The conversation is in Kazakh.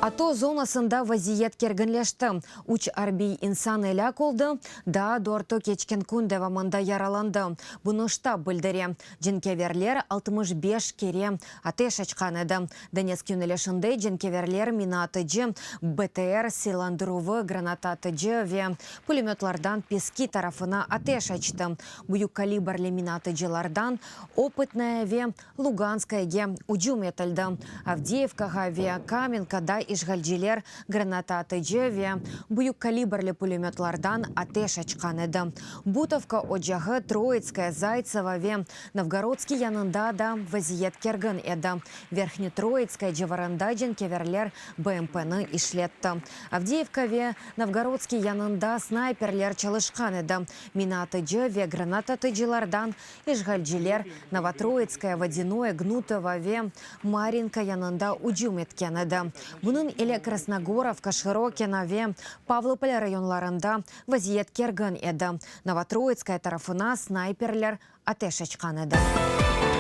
Ато зонасында вазиет кергенлешті. Уч арбий инсан эля колды, да дорто кечкен күндева манда яраланды. Бұны штаб білдіре. Дженкеверлер 65 кере атеш ачқан еді. Донецк юнелешінде дженкеверлер минатыджы БТР силандырувы гранататыджы ве пулеметлардан пески тарафына атеш ачты. Бұйық калибрлі минатыджылардан опытная ве Луганская ге уджум етілді. Авдеевкаға ве Каменкада Ишгалджилер гранататыджы ве бұйық калибрлі пулеметлардан атеш ачқан еді. Бутовка оджағы Троицкая Зайцева ве Новгородский янында да вазиет керген еді. Верхне Троицкая джеварында дженкеверлер БМП-ны ишлетті. Авдеевка ве Новгородский янында снайперлер чалышқан еді. Минатыджы ве гранататыджылардан Ишгалджилер Новотроицкая Водяное Гнутова ве Маринка янында уджум еткен еді. Бұның еле Красногоровка, Широкина ве Павлополь районларында вазиет керген еді. Новотроицкая тарафына снайперлер атеш ачқан еді.